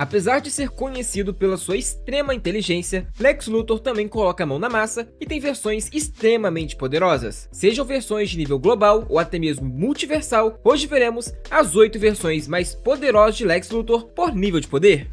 Apesar de ser conhecido pela sua extrema inteligência, Lex Luthor também coloca a mão na massa e tem versões extremamente poderosas. Sejam versões de nível global ou até mesmo multiversal, hoje veremos as 8 versões mais poderosas de Lex Luthor por nível de poder.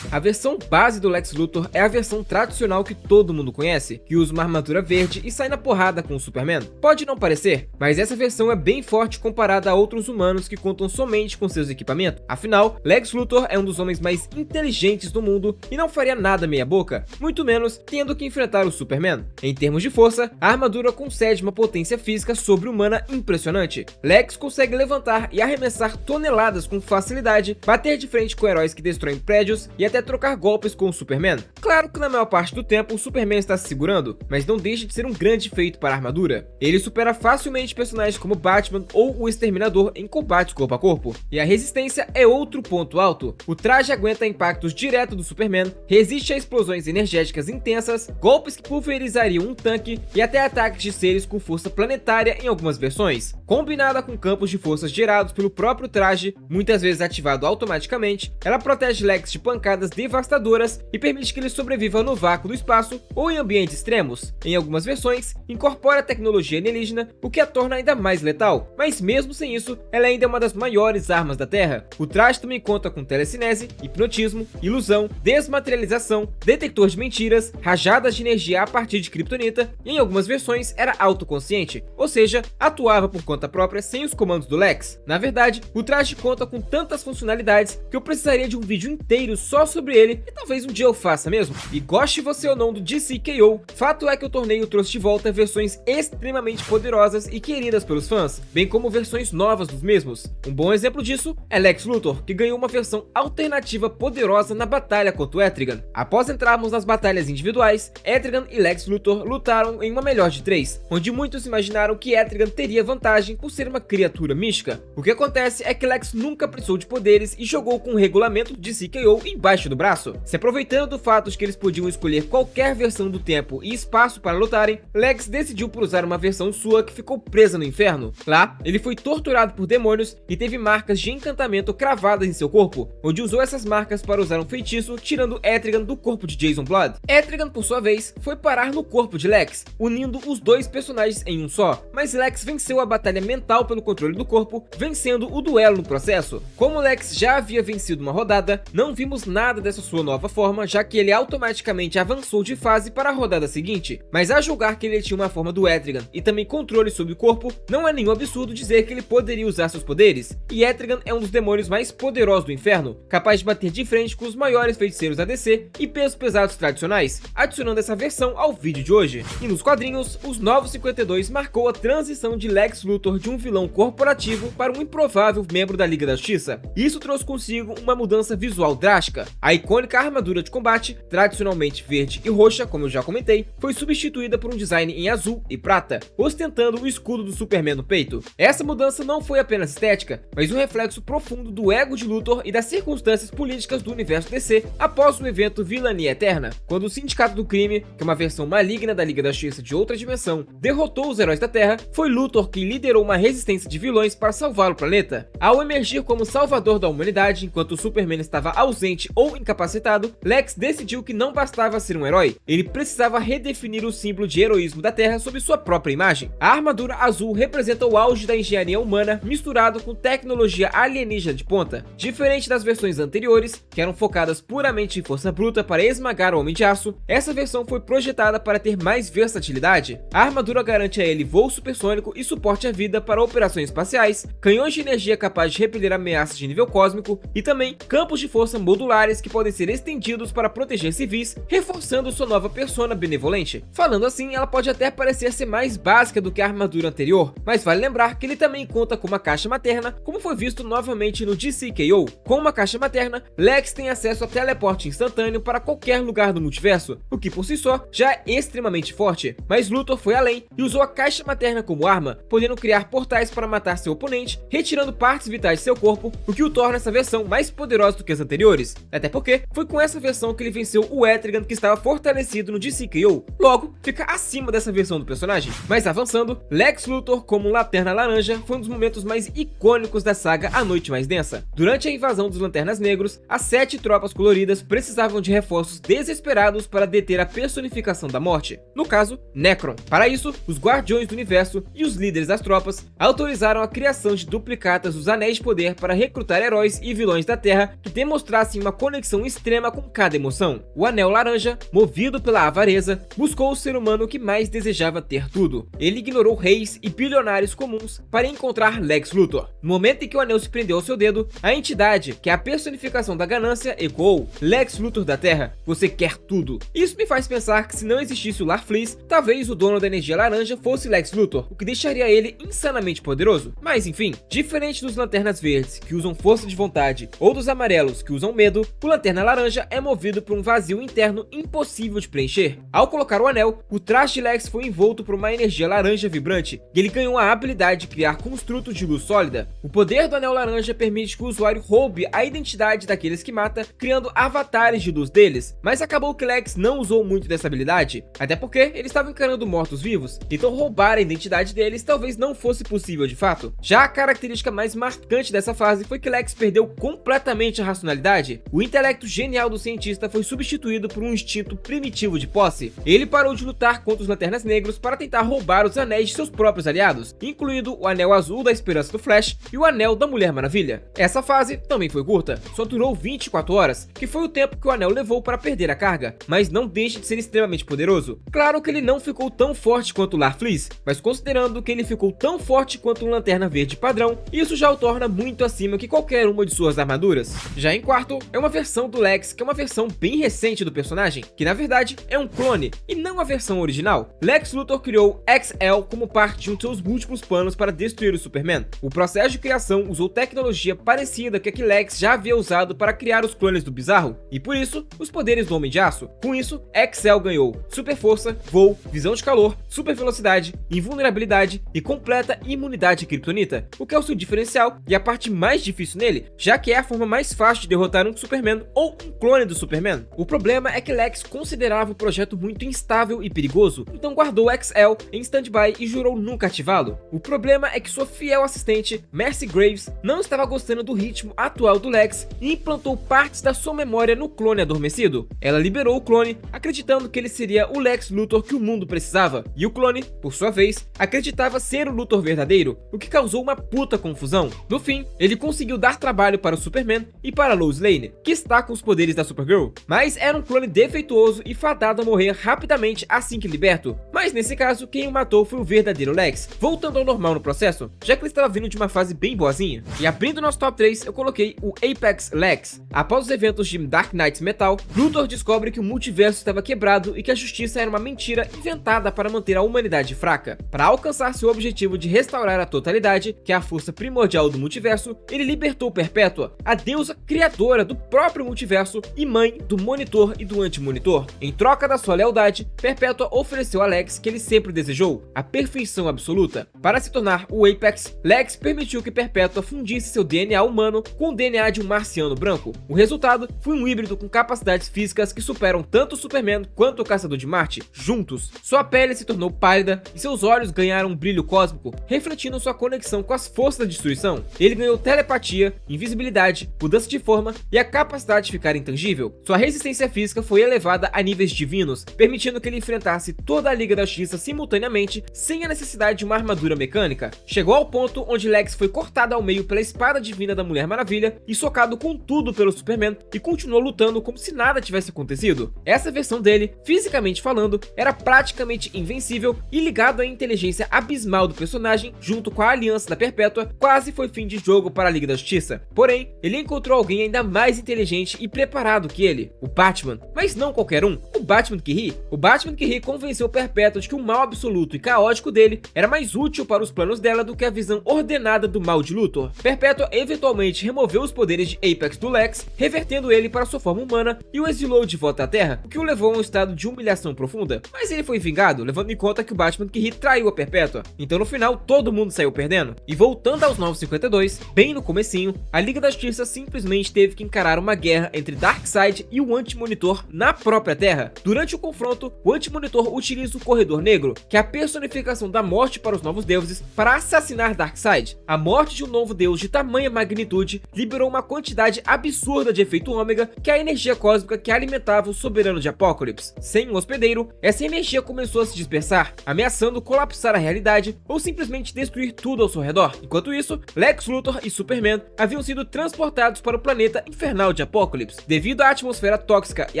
A versão base do Lex Luthor é a versão tradicional que todo mundo conhece, que usa uma armadura verde e sai na porrada com o Superman. Pode não parecer, mas essa versão é bem forte comparada a outros humanos que contam somente com seus equipamentos. Afinal, Lex Luthor é um dos homens mais inteligentes do mundo e não faria nada meia boca, muito menos tendo que enfrentar o Superman. Em termos de força, a armadura concede uma potência física sobre-humana impressionante. Lex consegue levantar e arremessar toneladas com facilidade, bater de frente com heróis que destroem prédios e até trocar golpes com o Superman. Claro que na maior parte do tempo o Superman está se segurando, mas não deixa de ser um grande feito para a armadura. Ele supera facilmente personagens como Batman ou o Exterminador em combates corpo a corpo. E a resistência é outro ponto alto. O traje aguenta impactos direto do Superman, resiste a explosões energéticas intensas, golpes que pulverizariam um tanque e até ataques de seres com força planetária em algumas versões. Combinada com campos de forças gerados pelo próprio traje, muitas vezes ativado automaticamente, ela protege Lex de pancadas devastadoras e permite que ele sobreviva no vácuo do espaço ou em ambientes extremos. Em algumas versões, incorpora tecnologia alienígena, o que a torna ainda mais letal, mas mesmo sem isso, ela ainda é uma das maiores armas da Terra. O traje também conta com telecinese, hipnotismo, ilusão, desmaterialização, detector de mentiras, rajadas de energia a partir de kryptonita e em algumas versões era autoconsciente, ou seja, atuava por conta própria sem os comandos do Lex. Na verdade, o traje conta com tantas funcionalidades que eu precisaria de um vídeo inteiro só sobre ele, e talvez um dia eu faça mesmo. E goste você ou não do DCKO, fato é que o torneio trouxe de volta versões extremamente poderosas e queridas pelos fãs, bem como versões novas dos mesmos. Um bom exemplo disso é Lex Luthor, que ganhou uma versão alternativa poderosa na batalha contra o Etrigan. Após entrarmos nas batalhas individuais, Etrigan e Lex Luthor lutaram em uma melhor de 3, onde muitos imaginaram que Etrigan teria vantagem por ser uma criatura mística. O que acontece é que Lex nunca precisou de poderes e jogou com o regulamento de DCKO embaixo do braço. Se aproveitando do fato de que eles podiam escolher qualquer versão do tempo e espaço para lutarem, Lex decidiu por usar uma versão sua que ficou presa no inferno. Lá, ele foi torturado por demônios e teve marcas de encantamento cravadas em seu corpo, onde usou essas marcas para usar um feitiço tirando Etrigan do corpo de Jason Blood. Etrigan, por sua vez, foi parar no corpo de Lex, unindo os dois personagens em um só, mas Lex venceu a batalha mental pelo controle do corpo, vencendo o duelo no processo. Como Lex já havia vencido uma rodada, não vimos nada dessa sua nova forma, já que ele automaticamente avançou de fase para a rodada seguinte, mas a julgar que ele tinha uma forma do Etrigan e também controle sobre o corpo, não é nenhum absurdo dizer que ele poderia usar seus poderes, e Etrigan é um dos demônios mais poderosos do inferno, capaz de bater de frente com os maiores feiticeiros da DC e pesos pesados tradicionais, adicionando essa versão ao vídeo de hoje. E nos quadrinhos, os Novos 52 marcou a transição de Lex Luthor de um vilão corporativo para um improvável membro da Liga da Justiça. Isso trouxe consigo uma mudança visual drástica. A icônica armadura de combate, tradicionalmente verde e roxa, como eu já comentei, foi substituída por um design em azul e prata, ostentando o escudo do Superman no peito. Essa mudança não foi apenas estética, mas um reflexo profundo do ego de Luthor e das circunstâncias políticas do universo DC após o evento Vilania Eterna, quando o Sindicato do Crime, que é uma versão maligna da Liga da Justiça de outra dimensão, derrotou os heróis da Terra, foi Luthor quem liderou uma resistência de vilões para salvar o planeta. Ao emergir como salvador da humanidade enquanto o Superman estava ausente ou incapacitado, Lex decidiu que não bastava ser um herói, ele precisava redefinir o símbolo de heroísmo da Terra sob sua própria imagem. A armadura azul representa o auge da engenharia humana misturado com tecnologia alienígena de ponta. Diferente das versões anteriores, que eram focadas puramente em força bruta para esmagar o Homem de Aço, essa versão foi projetada para ter mais versatilidade. A armadura garante a ele voo supersônico e suporte à vida para operações espaciais, canhões de energia capazes de repelir ameaças de nível cósmico e também campos de força modulares que podem ser estendidos para proteger civis, reforçando sua nova persona benevolente. Falando assim, ela pode até parecer ser mais básica do que a armadura anterior, mas vale lembrar que ele também conta com uma caixa materna, como foi visto novamente no DCKO. Com uma caixa materna, Lex tem acesso a teleporte instantâneo para qualquer lugar do multiverso, o que por si só já é extremamente forte, mas Luthor foi além e usou a caixa materna como arma, podendo criar portais para matar seu oponente, retirando partes vitais de seu corpo, o que o torna essa versão mais poderosa do que as anteriores. Até até porque foi com essa versão que ele venceu o Etrigan, que estava fortalecido no DCKO, logo fica acima dessa versão do personagem. Mas avançando, Lex Luthor como Lanterna Laranja foi um dos momentos mais icônicos da saga A Noite Mais Densa. Durante a invasão dos Lanternas Negros, as 7 tropas coloridas precisavam de reforços desesperados para deter a personificação da morte, no caso, Nekron. Para isso, os Guardiões do Universo e os líderes das tropas autorizaram a criação de duplicatas dos Anéis de Poder para recrutar heróis e vilões da Terra que demonstrassem uma conexão extrema com cada emoção. O Anel Laranja, movido pela avareza, buscou o ser humano que mais desejava ter tudo. Ele ignorou reis e bilionários comuns para encontrar Lex Luthor. No momento em que o anel se prendeu ao seu dedo, a entidade, que é a personificação da ganância, ecoou: Lex Luthor da Terra, você quer tudo. Isso me faz pensar que se não existisse o Larfleeze, talvez o dono da energia laranja fosse Lex Luthor, o que deixaria ele insanamente poderoso. Mas enfim, diferente dos Lanternas Verdes, que usam força de vontade, ou dos amarelos, que usam medo, o Lanterna Laranja é movido por um vazio interno impossível de preencher. Ao colocar o anel, o traje de Lex foi envolto por uma energia laranja vibrante, e ele ganhou a habilidade de criar construtos de luz sólida. O poder do Anel Laranja permite que o usuário roube a identidade daqueles que mata, criando avatares de luz deles, mas acabou que Lex não usou muito dessa habilidade, até porque eles estavam encarando mortos-vivos, então roubar a identidade deles talvez não fosse possível de fato. Já a característica mais marcante dessa fase foi que Lex perdeu completamente a racionalidade. O intelecto genial do cientista foi substituído por um instinto primitivo de posse. Ele parou de lutar contra os Lanternas Negros para tentar roubar os anéis de seus próprios aliados, incluindo o Anel Azul da Esperança do Flash e o Anel da Mulher Maravilha. Essa fase também foi curta, só durou 24 horas, que foi o tempo que o anel levou para perder a carga, mas não deixa de ser extremamente poderoso. Claro que ele não ficou tão forte quanto o Larfleeze, mas considerando que ele ficou tão forte quanto um Lanterna Verde padrão, isso já o torna muito acima que qualquer uma de suas armaduras. Já em quarto, é uma versão do Lex, que é uma versão bem recente do personagem, que na verdade é um clone, e não a versão original. Lex Luthor criou XL como parte de um de seus múltiplos planos para destruir o Superman. O processo de criação usou tecnologia parecida que a que Lex já havia usado para criar os clones do Bizarro, e por isso, os poderes do Homem de Aço. Com isso, XL ganhou super força, voo, visão de calor, super velocidade, invulnerabilidade e completa imunidade kryptonita, o que é o seu diferencial e a parte mais difícil nele, já que é a forma mais fácil de derrotar um Superman ou um clone do Superman. O problema é que Lex considerava o projeto muito instável e perigoso, então guardou XL em stand-by e jurou nunca ativá-lo. O problema é que sua fiel assistente, Mercy Graves, não estava gostando do ritmo atual do Lex e implantou partes da sua memória no clone adormecido. Ela liberou o clone, acreditando que ele seria o Lex Luthor que o mundo precisava, e o clone, por sua vez, acreditava ser o Luthor verdadeiro, o que causou uma puta confusão. No fim, ele conseguiu dar trabalho para o Superman e para Lois Lane, que está com os poderes da Supergirl, mas era um clone defeituoso e fadado a morrer rapidamente assim que liberto. Mas nesse caso, quem o matou foi o verdadeiro Lex, voltando ao normal no processo, já que ele estava vindo de uma fase bem boazinha. E abrindo nosso top 3, eu coloquei o Apex Lex. Após os eventos de Dark Knight Metal, Luthor descobre que o multiverso estava quebrado e que a justiça era uma mentira inventada para manter a humanidade fraca. Para alcançar seu objetivo de restaurar a totalidade, que é a força primordial do multiverso, ele libertou Perpétua, a deusa criadora do próprio multiverso e mãe do Monitor e do Anti-Monitor. Em troca da sua lealdade, Perpétua ofereceu a Lex que ele sempre desejou, a perfeição absoluta. Para se tornar o Apex, Lex permitiu que Perpétua fundisse seu DNA humano com o DNA de um marciano branco. O resultado foi um híbrido com capacidades físicas que superam tanto o Superman quanto o Caçador de Marte, juntos. Sua pele se tornou pálida e seus olhos ganharam um brilho cósmico, refletindo sua conexão com as forças da destruição. Ele ganhou telepatia, invisibilidade, mudança de forma e a capacidade de ficar intangível. Sua resistência física foi elevada a níveis divinos, permitindo que ele enfrentasse toda a Liga da Justiça simultaneamente, sem a necessidade de uma armadura mecânica. Chegou ao ponto onde Lex foi cortado ao meio pela espada divina da Mulher Maravilha e socado com tudo pelo Superman, e continuou lutando como se nada tivesse acontecido. Essa versão dele, fisicamente falando, era praticamente invencível e ligado à inteligência abismal do personagem, junto com a aliança da Perpétua, quase foi fim de jogo para a Liga da Justiça. Porém, ele encontrou alguém ainda mais inteligente e preparado que ele, o Batman. Mas não qualquer um, o Batman que ri. O Batman que ri convenceu Perpétua de que o mal absoluto e caótico dele era mais útil para os planos dela do que a visão ordenada do mal de Luthor. Perpétua eventualmente removeu os poderes de Apex do Lex, revertendo ele para sua forma humana e o exilou de volta à Terra, o que o levou a um estado de humilhação profunda. Mas ele foi vingado, levando em conta que o Batman que ri traiu a Perpétua. Então no final, todo mundo saiu perdendo. E voltando aos 952, bem no comecinho, a Liga da Justiça simplesmente teve que encarar uma guerra entre Darkseid e o Anti-Monitor na própria Terra. Durante o confronto, o Anti-Monitor utiliza o Corredor Negro, que é a personificação da morte para os novos deuses, para assassinar Darkseid. A morte de um novo deus de tamanha magnitude liberou uma quantidade absurda de efeito ômega, que é a energia cósmica que alimentava o soberano de Apokolips. Sem um hospedeiro, essa energia começou a se dispersar, ameaçando colapsar a realidade ou simplesmente destruir tudo ao seu redor. Enquanto isso, Lex Luthor e Superman haviam sido transportados para o planeta infernal de Apokolips. Devido à atmosfera tóxica e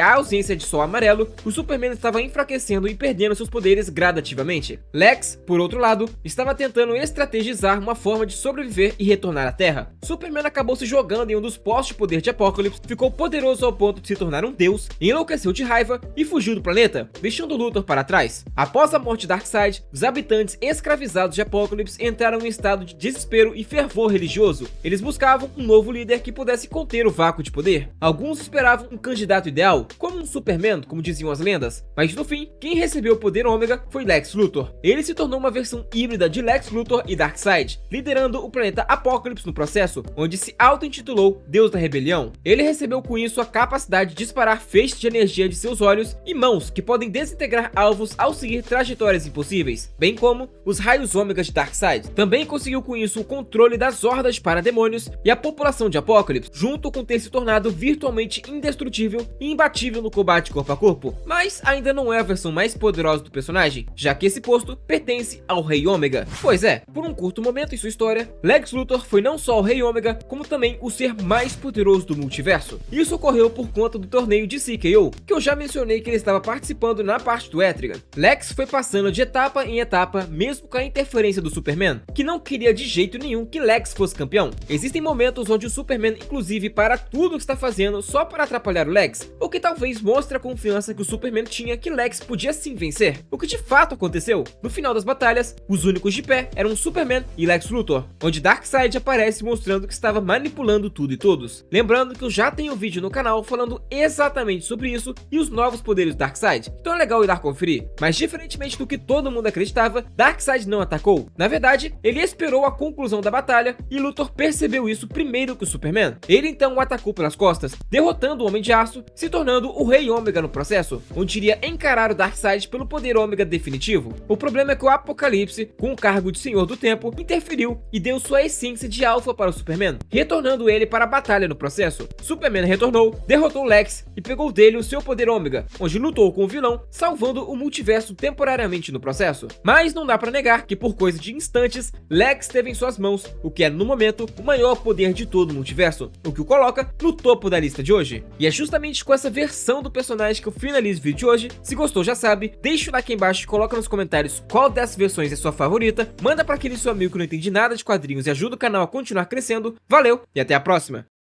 à ausência de sol amarelo, o Superman estava enfraquecendo e perdendo seus poderes gradativamente. Lex, por outro lado, estava tentando estrategizar uma forma de sobreviver e retornar à Terra. Superman acabou se jogando em um dos postos de poder de Apokolips, ficou poderoso ao ponto de se tornar um deus, enlouqueceu de raiva e fugiu do planeta, deixando Luthor para trás. Após a morte de Darkseid, os habitantes escravizados de Apokolips entraram em estado de desespero e fervor religioso. Eles buscavam um novo líder que pudesse conter o vácuo de poder. Alguns esperavam um candidato ideal, como um Superman, como diziam as lendas, mas no fim, quem recebeu o poder ômega foi Lex Luthor. Ele se tornou uma versão híbrida de Lex Luthor e Darkseid, liderando o planeta Apokolips no processo, onde se auto-intitulou Deus da Rebelião. Ele recebeu com isso a capacidade de disparar feixes de energia de seus olhos e mãos que podem desintegrar alvos ao seguir trajetórias impossíveis, bem como os raios ômegas de Darkseid. Também conseguiu com isso o controle das hordas de parademônios e a população de Apokolips, junto com ter se tornado virtualmente indestrutível e imbatível no combate corpo a corpo. Mas ainda não é a versão mais poderosa do personagem, já que esse posto pertence ao Rei Ômega. Pois é, por um curto momento em sua história, Lex Luthor foi não só o Rei Ômega, como também o ser mais poderoso do multiverso. Isso ocorreu por conta do torneio de CKO, que eu já mencionei que ele estava participando na parte do Etrigan. Lex foi passando de etapa em etapa, mesmo com a interferência do Superman, que não queria de jeito nenhum que Lex fosse campeão. Existem momentos onde o Superman inclusive para tudo que está fazendo só para atrapalhar o Lex, o que talvez mostre a confiança que o Superman tinha que Lex podia sim vencer, o que de fato aconteceu. No final das batalhas, os únicos de pé eram Superman e Lex Luthor, onde Darkseid aparece mostrando que estava manipulando tudo e todos. Lembrando que eu já tenho um vídeo no canal falando exatamente sobre isso e os novos poderes do Darkseid, então é legal ir lá conferir. Mas diferentemente do que todo mundo acreditava, Darkseid não atacou. Na verdade, ele esperou a conclusão da batalha e Luthor percebeu isso primeiro que o Superman. Ele então o atacou pelas costas, derrotando o Homem de Aço, se tornando o Rei Ômega no processo, onde iria encarar o Darkseid pelo poder ômega definitivo. O problema é que o Apocalipse, com o cargo de Senhor do Tempo, interferiu e deu sua essência de alfa para o Superman, retornando ele para a batalha no processo. Superman retornou, derrotou Lex e pegou dele o seu poder ômega, onde lutou com o vilão, salvando o multiverso temporariamente no processo. Mas não dá pra negar que por coisa de instantes, Lex teve em suas mãos o que é no momento o maior poder de todo o multiverso, o que o coloca no topo da lista de hoje. E é justamente com essa versão do personagem que eu finalizo o vídeo de hoje. Se gostou já sabe, deixa o like aqui embaixo e coloca nos comentários qual dessas versões é sua favorita, manda pra aquele seu amigo que não entende nada de quadrinhos e ajuda o canal a continuar crescendo. Valeu e até a próxima!